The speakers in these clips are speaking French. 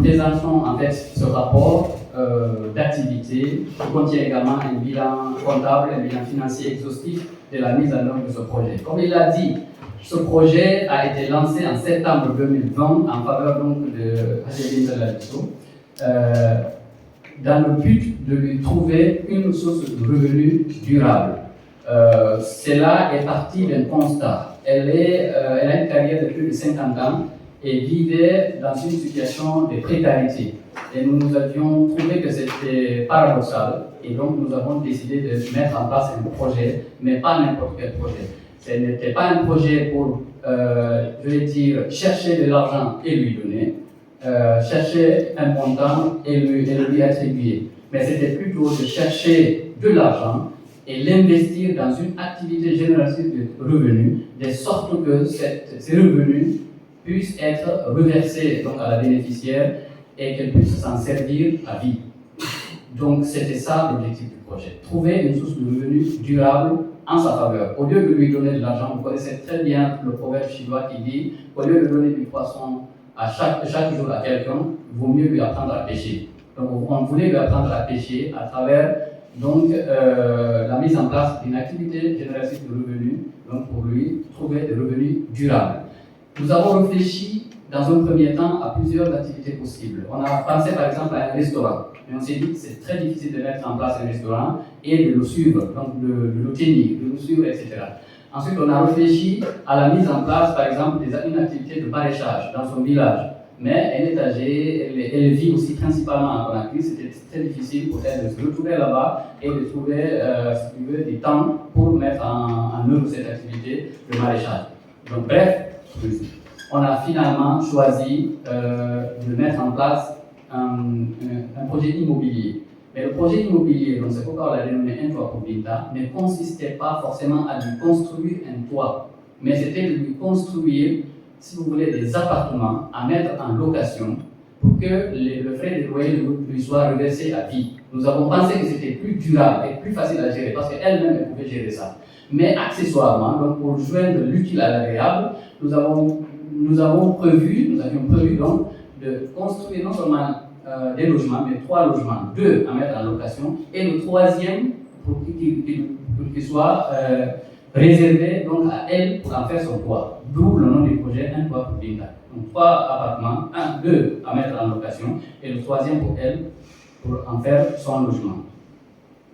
présentons en fait ce rapport d'activité qui contient également un bilan comptable, un bilan financier exhaustif de la mise en œuvre de ce projet. Comme il l'a dit, ce projet a été lancé en septembre 2020 en faveur donc de Adjéline Lalisso, dans le but de lui trouver une source de revenus durable. Cela est parti d'un constat. Elle a une carrière de plus de 50 ans et vivait dans une situation de précarité. Et nous avions trouvé que c'était paradoxal, et donc nous avons décidé de mettre en place un projet, mais pas n'importe quel projet. Ce n'était pas un projet pour, je vais dire, chercher de l'argent et lui donner, chercher un montant et lui attribuer. Mais c'était plutôt de chercher de l'argent et l'investir dans une activité génératrice de revenus, de sorte que ces revenus puissent être reversés donc, à la bénéficiaire et qu'elle puisse s'en servir à vie. Donc c'était ça l'objectif du projet. Trouver une source de revenus durable en sa faveur. Au lieu de lui donner de l'argent, vous connaissez très bien le proverbe chinois qui dit au lieu de donner du poisson à chaque jour à quelqu'un, il vaut mieux lui apprendre à pêcher. Donc on voulait lui apprendre à pêcher à travers donc, la mise en place d'une activité génératrice de revenus, donc pour lui trouver des revenus durables. Nous avons réfléchi dans un premier temps à plusieurs activités possibles. On a pensé par exemple à un restaurant, mais on s'est dit que c'est très difficile de mettre en place un restaurant et de le suivre, donc de le tenir, de le suivre, etc. Ensuite, on a réfléchi à la mise en place, par exemple, d'une activité de maraîchage dans son village. Mais elle est âgée, elle vit aussi principalement à Conakry. C'était très difficile pour elle de se retrouver là-bas et de trouver, si tu veux, du temps pour mettre en œuvre cette activité de maraîchage. Donc, bref, on a finalement choisi de mettre en place un projet immobilier. Mais le projet immobilier, donc c'est pourquoi on l'a dénommé un toit pour Binta, ne consistait pas forcément à lui construire un toit, mais c'était de lui construire, si vous voulez, des appartements à mettre en location pour que le frais de loyer lui soit reversé à vie. Nous avons pensé que c'était plus durable et plus facile à gérer parce qu'elle-même elle pouvait gérer ça. Mais accessoirement, donc pour joindre l'utile à l'agréable, nous avions prévu donc de construire non seulement des logements, mais 3 logements, 2 à mettre en location et le 3e pour qu'il soit réservé donc à elle pour en faire son toit. D'où le nom du projet, un toit pour Binta. Donc 3 appartements, 2 à mettre en location et le 3e pour elle pour en faire son logement.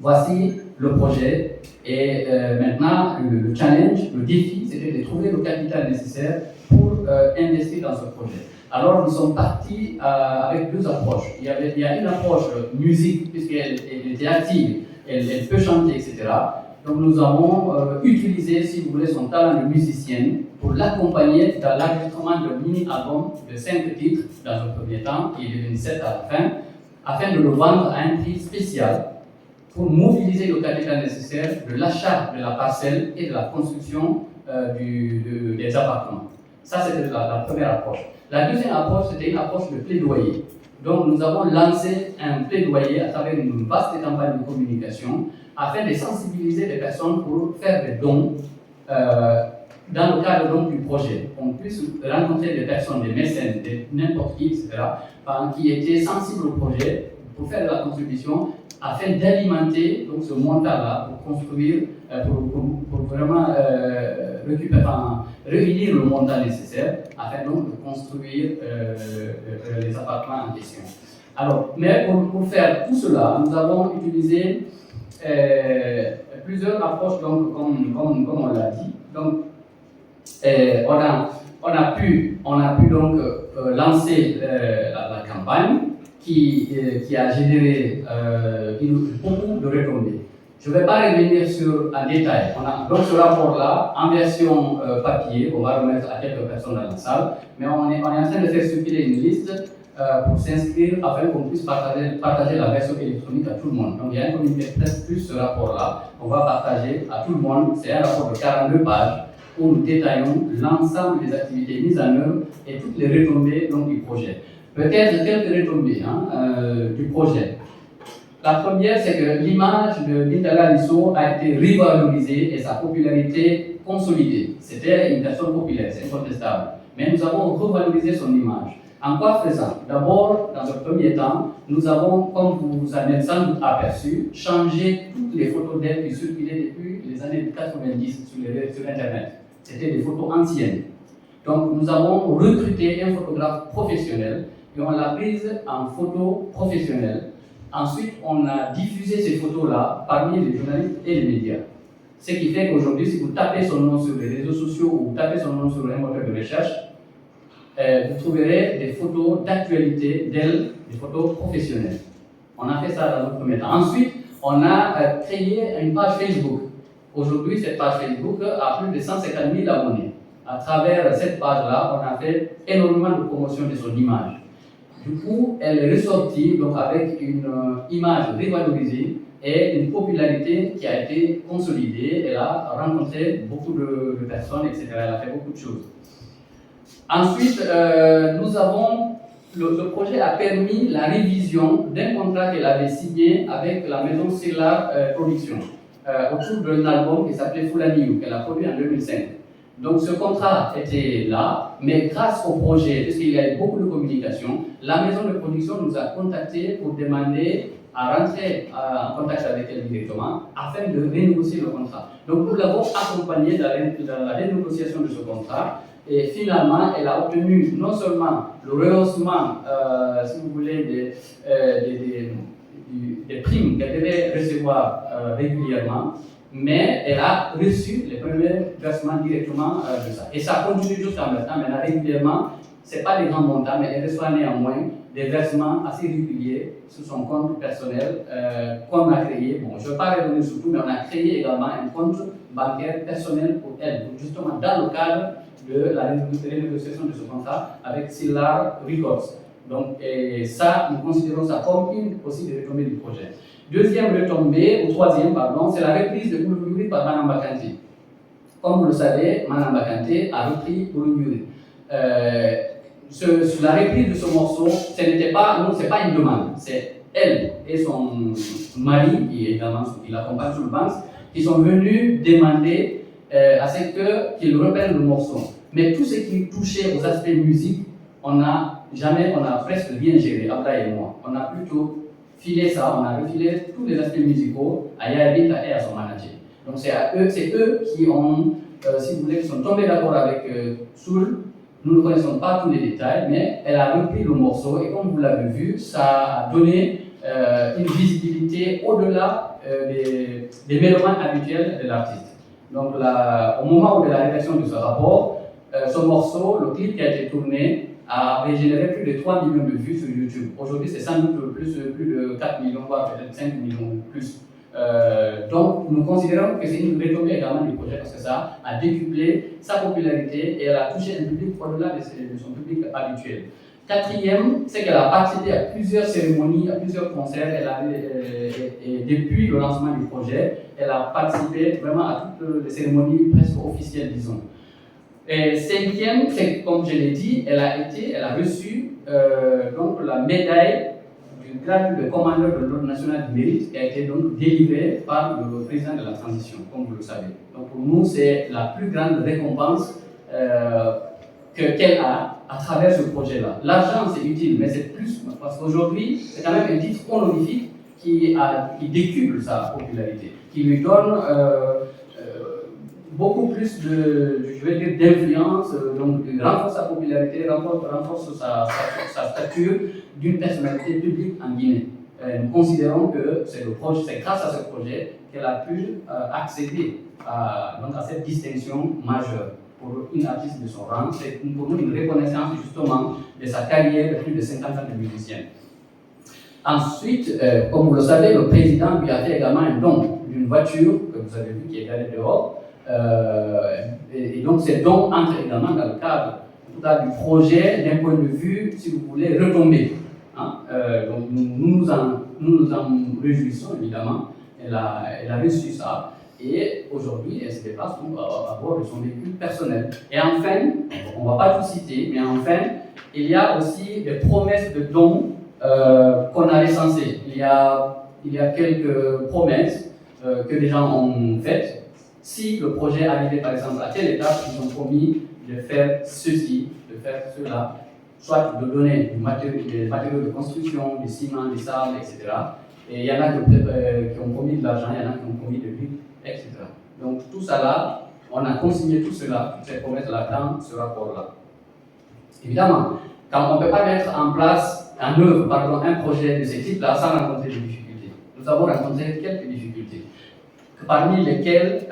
Voici le projet et maintenant le challenge, le défi, c'était de trouver le capital nécessaire pour investir dans ce projet. Alors nous sommes partis avec 2 approches. Il y a une approche musique, puisqu'elle était active, elle peut chanter, etc. Donc nous avons utilisé, si vous voulez, son talent de musicienne pour l'accompagner dans l'enregistrement d'un mini-album de 5 titres dans un premier temps, qui est devenu 7 à la fin, afin de le vendre à un prix spécial pour mobiliser le capital nécessaire de l'achat de la parcelle et de la construction des appartements. Ça, c'était la première approche. La deuxième approche, c'était une approche de plaidoyer. Donc, nous avons lancé un plaidoyer à travers une vaste campagne de communication afin de sensibiliser les personnes pour faire des dons dans le cadre donc, du projet. On puisse rencontrer des personnes, des mécènes, n'importe qui, etc., qui étaient sensibles au projet pour faire de la contribution afin d'alimenter donc, ce montant-là pour construire, pour vraiment réunir le montant nécessaire afin donc de construire les appartements en question. Alors, mais pour faire tout cela, nous avons utilisé plusieurs approches, donc, comme on l'a dit. Donc, on a pu donc lancer la campagne qui a généré beaucoup de retombées. Je ne vais pas revenir sur un détail. On a donc ce rapport-là en version papier, on va remettre à quelques personnes dans la salle, mais on est en train de faire circuler une liste pour s'inscrire afin qu'on puisse partager la version électronique à tout le monde. Donc il y a un communiqué de presse plus ce rapport-là, on va partager à tout le monde. C'est un rapport de 42 pages où nous détaillons l'ensemble des activités mises en œuvre et toutes les retombées donc, du projet. Peut-être quelques retombées du projet. La première, c'est que l'image de Binta Lalisso a été revalorisée et sa popularité consolidée. C'était une personne populaire, c'est incontestable. Mais nous avons revalorisé son image. En quoi faisant? D'abord, dans un premier temps, nous avons, comme vous en êtes sans doute aperçu, changé toutes les photos d'elle qui circulaient depuis les années 90 sur Internet. C'était des photos anciennes. Donc, nous avons recruté un photographe professionnel et on l'a prise en photo professionnelle. Ensuite, on a diffusé ces photos-là parmi les journalistes et les médias. Ce qui fait qu'aujourd'hui, si vous tapez son nom sur les réseaux sociaux ou vous tapez son nom sur un moteur de recherche, vous trouverez des photos d'actualité d'elle, des photos professionnelles. On a fait ça dans notre premier temps. Ensuite, on a créé une page Facebook. Aujourd'hui, cette page Facebook a plus de 150 000 abonnés. À travers cette page-là, on a fait énormément de promotion de son image. Du coup, elle est ressortie donc, avec une image revalorisée et une popularité qui a été consolidée. Elle a rencontré beaucoup de personnes, etc. Elle a fait beaucoup de choses. Ensuite, le projet a permis la révision d'un contrat qu'elle avait signé avec la maison Stellar Productions autour d'un album qui s'appelait Fulaniou, qu'elle a produit en 2005. Donc ce contrat était là, mais grâce au projet, parce qu'il y a eu beaucoup de communication, la maison de production nous a contactés pour demander à rentrer en contact avec elle directement afin de renégocier le contrat. Donc nous l'avons accompagnée dans la renégociation de ce contrat. Et finalement, elle a obtenu non seulement le rehaussement, si vous voulez, des primes qu'elle devait recevoir régulièrement, mais elle a reçu les premiers versements directement de ça. Et ça continue jusqu'à maintenant. Maintenant, régulièrement, ce n'est pas des grands montants, mais elle reçoit néanmoins des versements assez réguliers sur son compte personnel qu'on a créé. Bon, je ne vais pas revenir sur tout, mais on a créé également un compte bancaire personnel pour elle, justement dans le cadre de la renégociation de ce contrat avec Stellar Records. Donc, et ça, nous considérons ça comme une aussi des retombées du projet. Deuxième retombée, ou troisième, pardon, c'est la reprise de Oulouyouri par Manamba Kanté. Comme vous le savez, Manamba Kanté a repris Oulouyouri. Sur la reprise de ce morceau, ce n'est pas une demande, c'est elle et son mari, qui l'accompagne sur le banc, qui sont venus demander à ce qu'ils reprennent le morceau. Mais tout ce qui touchait aux aspects musique, on a presque rien géré, Abda et moi. On a plutôt filé ça, on a refilé tous les aspects musicaux à Yabita et à son manager. Donc c'est eux qui ont, si vous voulez, qui sont tombés d'accord avec Soul. Nous ne connaissons pas tous les détails, mais elle a repris le morceau et comme vous l'avez vu, ça a donné une visibilité au-delà des mélomanes habituels de l'artiste. Donc au moment de la rédaction de ce rapport, ce morceau, le clip qui a été tourné, a généré plus de 3 millions de vues sur YouTube. Aujourd'hui, c'est sans doute plus de 4 millions, voire peut-être 5 millions ou plus. Donc, nous considérons que c'est une retombée également du projet parce que ça a décuplé sa popularité et elle a touché un public au-delà de son public habituel. Quatrième, c'est qu'elle a participé à plusieurs cérémonies, à plusieurs concerts. Et depuis le lancement du projet, elle a participé vraiment à toutes les cérémonies presque officielles, disons. Et cinquième, c'est comme je l'ai dit, elle a reçu donc la médaille du grade de commandeur de l'Ordre national du mérite qui a été donc délivrée par le président de la transition, comme vous le savez. Donc pour nous, c'est la plus grande récompense qu'elle a à travers ce projet-là. L'argent, c'est utile, mais c'est plus, parce qu'aujourd'hui, c'est quand même un titre honorifique qui décuple sa popularité, qui lui donne beaucoup plus d'influence, donc renforce sa popularité, renforce sa stature d'une personnalité publique en Guinée. Nous considérons que c'est grâce à ce projet qu'elle a pu accéder à cette distinction majeure pour une artiste de son rang. C'est pour nous une reconnaissance justement de sa carrière de plus de 50 ans de musicienne. Ensuite, comme vous le savez, le président lui a fait également un don d'une voiture que vous avez vu qui est garée dehors. Et donc ces dons entrent également dans le cadre en tout cas, du projet d'un point de vue, si vous voulez, retombé. Hein? Donc nous nous en réjouissons évidemment. Elle a reçu ça et aujourd'hui elle se déplace à bord de son véhicule personnel. Et enfin, on ne va pas tout citer, mais enfin, il y a aussi des promesses de dons qu'on a recensées. Il y a quelques promesses que les gens ont faites. Si le projet arrivait par exemple à telle étape, ils ont promis de faire ceci, de faire cela. soit de donner des matériaux de construction, du ciment, du sable, etc. Et il y en a qui ont promis de l'argent, il y en a qui ont promis de l'huile, etc. Donc tout ça là, on a consigné tout cela, toutes ces promesses-là dans ce rapport-là. Évidemment, quand on ne peut pas mettre en place, en œuvre, un projet de ce type-là sans rencontrer des difficultés. Nous avons rencontré quelques difficultés, parmi lesquelles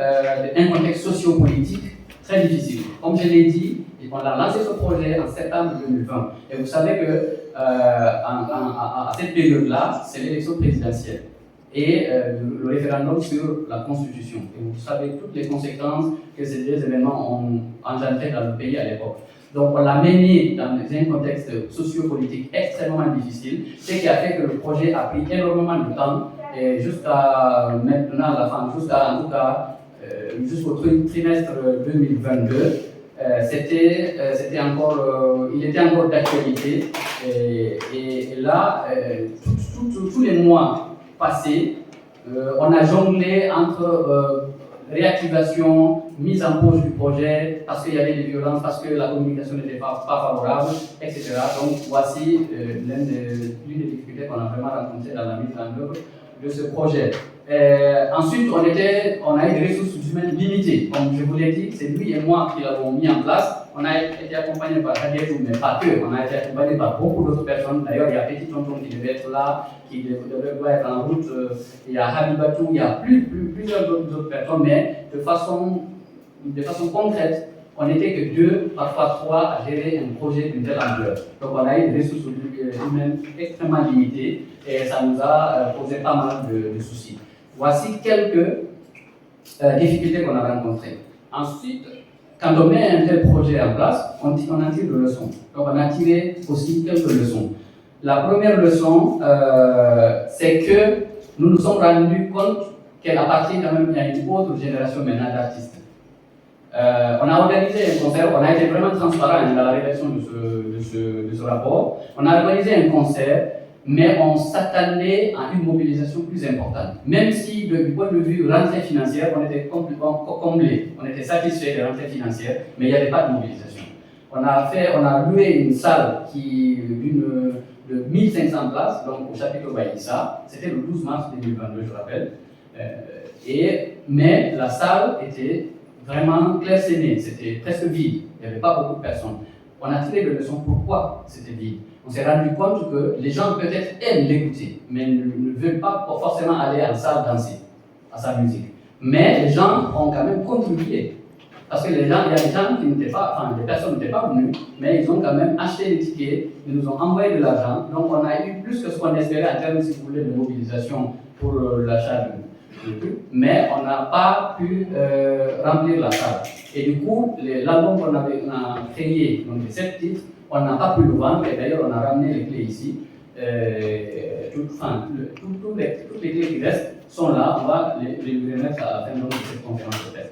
un contexte socio-politique très difficile. Comme je l'ai dit, on a lancé ce projet en septembre 2020. Et vous savez que à cette période-là, c'est l'élection présidentielle et le référendum sur la Constitution. Et vous savez toutes les conséquences que ces deux événements ont engendrées dans le pays à l'époque. Donc on l'a mené dans un contexte socio-politique extrêmement difficile, ce qui a fait que le projet a pris énormément de temps et jusqu'à maintenant, la fin, jusqu'au trimestre 2022, il était encore d'actualité. Et là, tous les mois passés, on a jonglé entre réactivation, mise en pause du projet, parce qu'il y avait des violences, parce que la communication n'était pas favorable, etc. Donc voici l'une des difficultés qu'on a vraiment rencontrées dans la mise en œuvre de ce projet. Ensuite, on a eu des ressources humaines limitées. Comme je vous l'ai dit, c'est lui et moi qui l'avons mis en place. On a été accompagné par Hadietou, mais pas que. On a été accompagné par beaucoup d'autres personnes. D'ailleurs, il y a Petit Tonton qui devait être là, qui devait être en route. Il y a Habibatou, il y a plusieurs autres personnes, mais de façon concrète, on n'était que 2, parfois 3 à gérer un projet d'une telle ampleur. Donc on a eu des ressources humaines extrêmement limitées et ça nous a posé pas mal de soucis. Voici quelques difficultés qu'on a rencontrées. Ensuite, quand on met un tel projet en place, on en tire des leçons. Donc on a tiré aussi quelques leçons. La première leçon, c'est que nous nous sommes rendus compte qu'elle appartient quand même à une autre génération maintenant d'artistes. On a organisé un concert, on a été vraiment transparent dans la rédaction de ce rapport. On a organisé un concert, mais on s'attendait à une mobilisation plus importante. Même si, du point de vue rentrée financière, on était complètement comblé, on était satisfait des rentrées financières, mais il n'y avait pas de mobilisation. On a loué une salle de 1500 places, donc au chapiteau Baïssa. C'était le 12 mars 2022, je rappelle. Mais la salle était vraiment clairsemée, c'était presque vide, il n'y avait pas beaucoup de personnes. On a tiré des leçons pourquoi c'était vide. On s'est rendu compte que les gens peut-être aiment l'écouter, mais ne veulent pas forcément aller en salle danser à sa musique. Mais les gens ont quand même contribué. Parce que il y a des gens qui n'étaient pas, les personnes n'étaient pas venues, mais ils ont quand même acheté les tickets, ils nous ont envoyé de l'argent. Donc on a eu plus que ce qu'on espérait en termes, si vous voulez, de mobilisation pour l'achat de trucs. Mais on n'a pas pu remplir la salle. Et du coup, l'album qu'on a créé, donc les 7 titres, on n'a pas pu le vendre, et d'ailleurs on a ramené les clés ici. Toutes les clés qui restent sont là, on va les remettre à la fin de cette conférence de presse.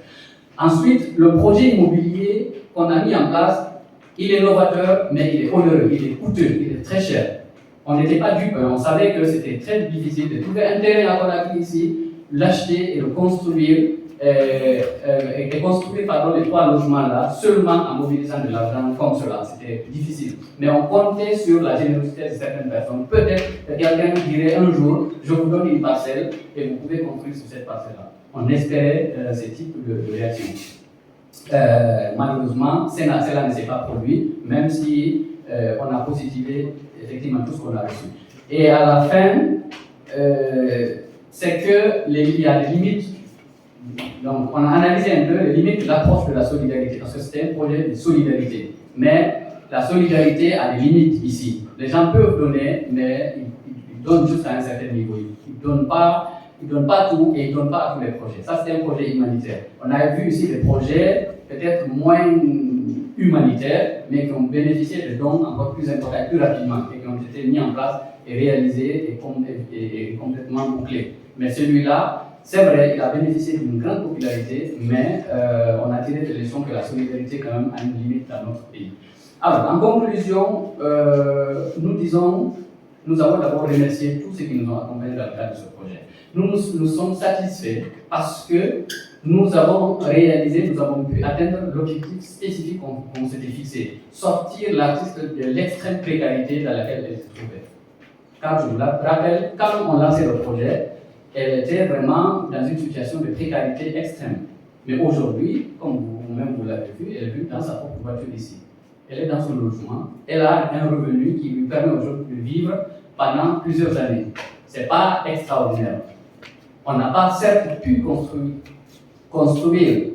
Ensuite, le projet immobilier qu'on a mis en place, il est novateur, mais il est onéreux, il est coûteux, il est très cher. On n'était pas dupes, on savait que c'était très difficile de trouver un terrain à Conakry ici, l'acheter et le construire, et construire les 3 logements-là seulement en mobilisant de l'argent comme cela. C'était difficile. Mais on comptait sur la générosité de certaines personnes. Peut-être que quelqu'un dirait un jour, je vous donne une parcelle et vous pouvez construire sur cette parcelle-là. On espérait ce type de réaction. Malheureusement, cela ne s'est pas produit, même si on a positivé effectivement tout ce qu'on a reçu. Et à la fin, c'est qu'il y a des limites. Donc, on a analysé un peu les limites de l'approche de la solidarité, parce que c'était un projet de solidarité. Mais la solidarité a des limites ici. Les gens peuvent donner, mais ils donnent juste à un certain niveau. Ils ne donnent pas tout et ils ne donnent pas à tous les projets. Ça, c'était un projet humanitaire. On a vu ici des projets peut-être moins humanitaires, mais qui ont bénéficié de dons encore plus importants, plus rapidement, et qui ont été mis en place et réalisés et complètement bouclés. Mais celui-là, c'est vrai, il a bénéficié d'une grande popularité, mais on a tiré des leçons que la solidarité quand même a une limite dans notre pays. Alors, en conclusion, nous avons d'abord remercié tous ceux qui nous ont accompagnés dans le cadre de ce projet. Nous sommes satisfaits parce que nous avons réalisé, nous avons pu atteindre l'objectif spécifique qu'on s'était fixé, sortir l'artiste de l'extrême précarité dans laquelle elle se trouvait. Quand je vous rappelle, quand on lançait le projet, elle était vraiment dans une situation de précarité extrême. Mais aujourd'hui, comme vous-même vous l'avez vu, elle vit dans sa propre voiture ici. Elle est dans son logement, elle a un revenu qui lui permet aujourd'hui de vivre pendant plusieurs années. Ce n'est pas extraordinaire. On n'a pas certes pu construire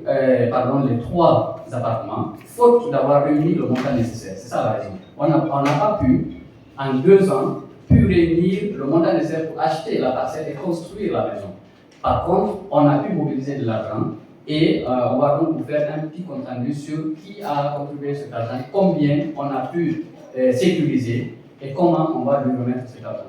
les 3 appartements, faute d'avoir réuni le montant nécessaire. C'est ça la raison. On n'a pas pu, en 2 ans, réunir le montant nécessaire pour acheter la parcelle et construire la maison. Par contre, on a pu mobiliser de l'argent et on va donc vous faire un petit compte rendu sur qui a contribué cet argent, combien on a pu sécuriser et comment on va lui remettre cet argent.